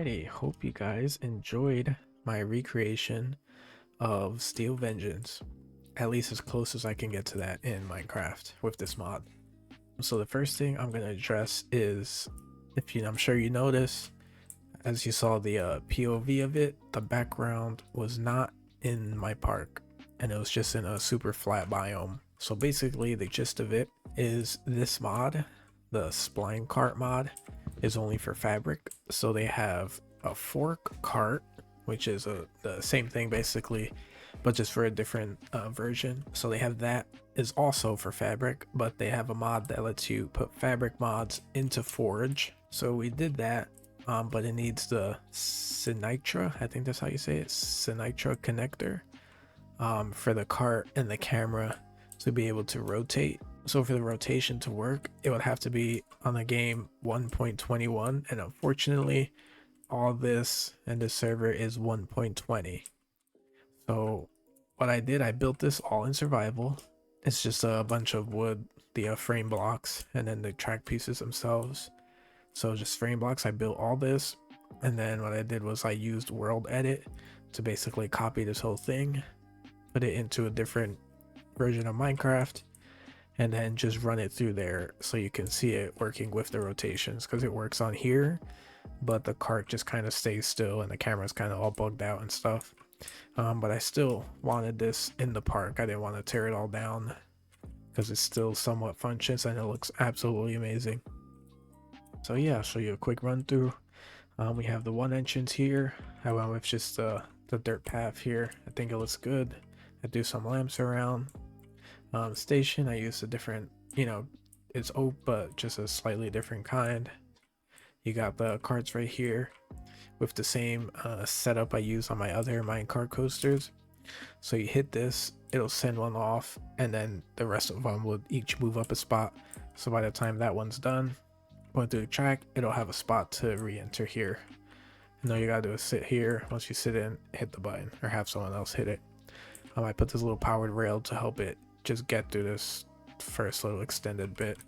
Alrighty, hope you guys enjoyed my recreation of Steel Vengeance, at least as close as I can get to that in Minecraft with this mod. So the first thing I'm going to address is, I'm sure you noticed, as you saw the POV of it, the background was not in my park, and it was just in a super flat biome. So basically the gist of it is this mod, the Splinecart mod, is only for fabric. So they have a fork cart, which is the same thing basically, but just for a different version. So they have that is also for fabric, but they have a mod that lets you put fabric mods into Forge. So we did that, but it needs the Sinitra, I think that's how you say it, Sinitra connector, for the cart and the camera to be able to rotate. So for the rotation to work, it would have to be on the game 1.21, and unfortunately all this and this server is 1.20. So what I did, I built this all in survival. It's just a bunch of wood, the frame blocks, and then the track pieces themselves. So just frame blocks, I built all this, and then what I did was I used world edit to basically copy this whole thing, put it into a different version of Minecraft, and then just run it through there so you can see it working with the rotations, because it works on here but the cart just kind of stays still and the camera's kind of all bugged out and stuff. But I still wanted this in the park. I didn't want to tear it all down because it still somewhat functions and it looks absolutely amazing. So yeah, I'll show you a quick run through. We have the one entrance here. I went with just the dirt path here. I think it looks good. I do some lamps around. Station, I used a different, it's oak but just a slightly different kind. You got the carts right here with the same setup I use on my other minecart coasters. So you hit this, it'll send one off, and then the rest of them will each move up a spot. So by the time that one's done, going through the track, it'll have a spot to re-enter here. And all you gotta do is sit here. Once you sit in, hit the button, or have someone else hit it. I put this little powered rail to help it just get through this first little extended bit.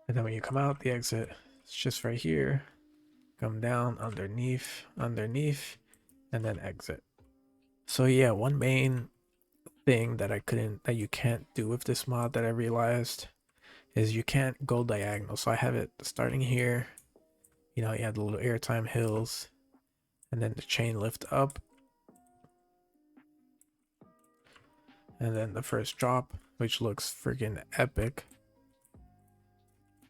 And then when you come out the exit, it's just right here. Come down underneath, and then exit. So yeah, one main thing that you can't do with this mod that I realized is you can't go diagonal. So I have it starting here. You have the little airtime hills, and then the chain lift up, and then the first drop, which looks freaking epic.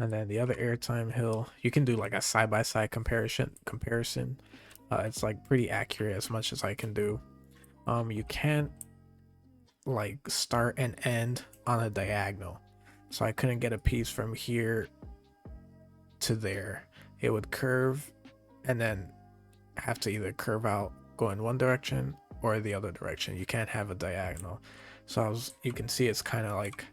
And then the other airtime hill, you can do like a side-by-side comparison. It's like pretty accurate as much as I can do. You can't like start and end on a diagonal, so I couldn't get a piece from here to there. It would curve and then have to either curve out, go in one direction or the other direction. You can't have a diagonal. So you can see it's kind of like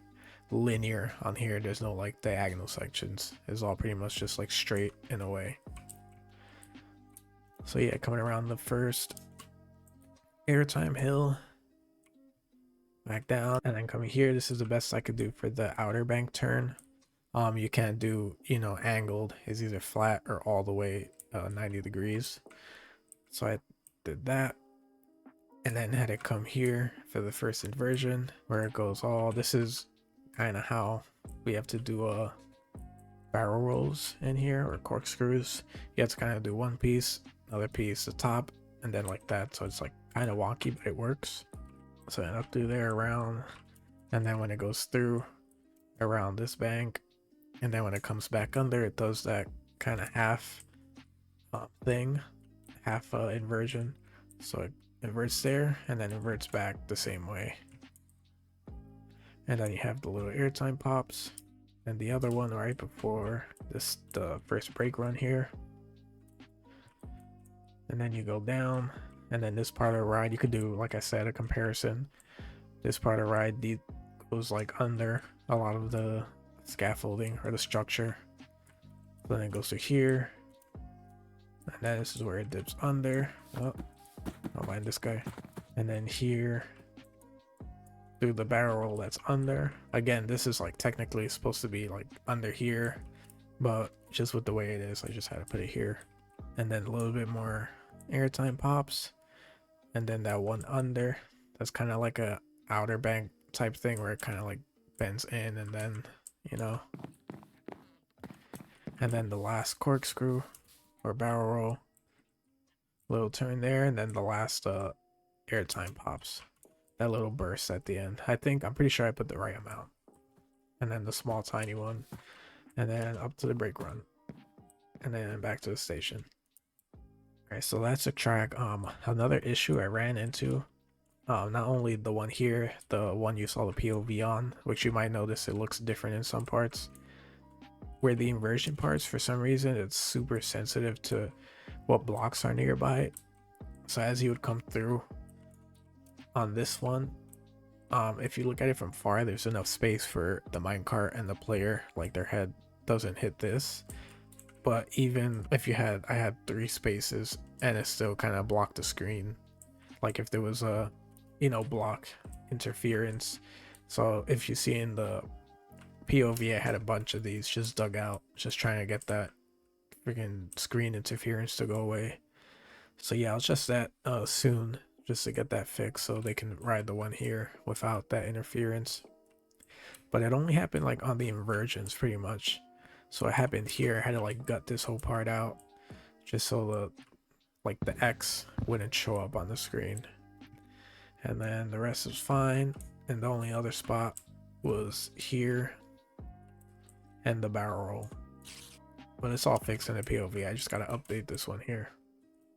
linear on here. There's no like diagonal sections. It's all pretty much just like straight in a way. So yeah, coming around the first airtime hill, back down, and then coming here, this is the best I could do for the outer bank turn. You can't do angled. It's either flat or all the way 90 degrees. So I did that, and then had it come here for the first inversion where it goes all, this is kind of how we have to do barrel rolls in here, or corkscrews. You have to kind of do one piece, another piece, the top, and then like that. So it's like kind of wonky, but it works. So up through there, around, and then when it goes through around this bank, and then when it comes back under, it does that kind of half thing, half inversion. So it inverts there and then inverts back the same way. And then you have the little airtime pops, and the other one right before this, the first break run here. And then you go down, and then this part of the ride, you could do, like I said, a comparison. This part of the ride goes like under a lot of the scaffolding or the structure. Then it goes to here, and then this is where it dips under. Oh, don't mind this guy. And then here, through the barrel roll that's under. Again, this is like technically supposed to be like under here, but just with the way it is, I just had to put it here. and then a little bit more airtime pops, and then that one under, that's kind of like a outer bank type thing where it kind of like bends in, and then, you know, and then the last corkscrew or barrel roll, little turn there, and then the last airtime pops, that little burst at the end. I'm pretty sure I put the right amount, and then the small tiny one, and then up to the brake run, and then back to the station. Alright, so that's a track. Another issue I ran into, not only the one here, the one you saw the POV on, which you might notice it looks different in some parts, where the inversion parts, for some reason, it's super sensitive to what blocks are nearby. So as you would come through on this one, if you look at it from far, there's enough space for the minecart and the player, like their head doesn't hit this. But even if I had 3 spaces and it still kind of blocked the screen, like if there was a, you know, block interference. So if you see in the POV, I had a bunch of these just dug out, just trying to get that freaking screen interference to go away. So yeah, I'll just that soon, just to get that fixed so they can ride the one here without that interference. But it only happened like on the inversions pretty much. So it happened here. I had to like gut this whole part out just so the X wouldn't show up on the screen. And then the rest is fine. And the only other spot was here and the barrel roll. But it's all fixed in the POV. I just gotta update this one here.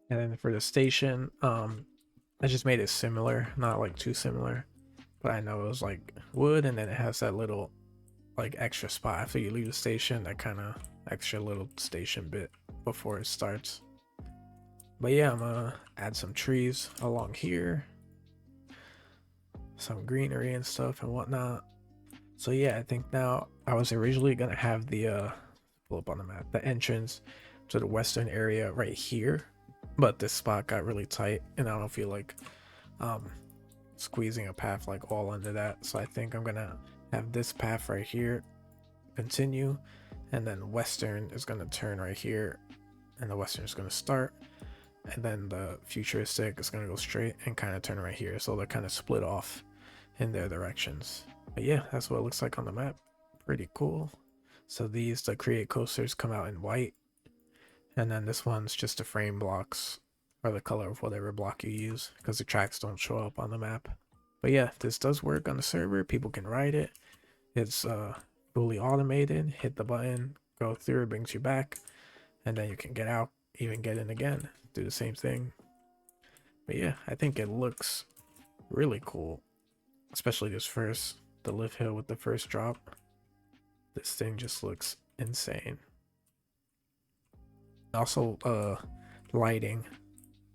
And then for the station, I just made it similar, not like too similar. But I know it was like wood, and then it has that little like extra spot after you leave the station, that kind of extra little station bit before it starts. But yeah, I'm gonna add some trees along here, some greenery and stuff and whatnot. So yeah, I think now I was originally gonna have the pull up on the map, the entrance to the western area right here, but this spot got really tight and I don't feel like squeezing a path like all under that. So I think I'm gonna have this path right here continue, and then western is gonna turn right here, and the western is gonna start, and then the futuristic is gonna go straight and kind of turn right here. So they're kind of split off in their directions. But yeah, that's what it looks like on the map. Pretty cool. So these, the create coasters, come out in white, and then this one's just the frame blocks or the color of whatever block you use, because the tracks don't show up on the map. But yeah, this does work on the server. People can ride it. It's fully automated. Hit the button, go through, it brings you back, and then you can get out, even get in again, do the same thing. But yeah, I think it looks really cool, especially the lift hill with the first drop. This thing just looks insane. Also, lighting.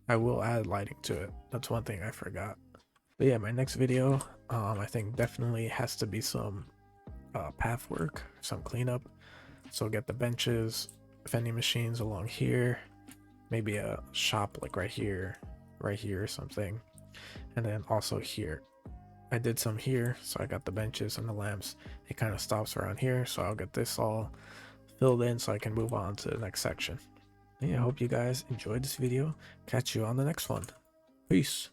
I will add lighting to it. That's one thing I forgot. But yeah, my next video, I think definitely has to be some path work, some cleanup. So get the benches, vending machines along here, maybe a shop like right here or something, and then also here. I did some here, so I got the benches and the lamps. It kind of stops around here, so I'll get this all filled in so I can move on to the next section. Yeah, I hope you guys enjoyed this video. Catch you on the next one. Peace.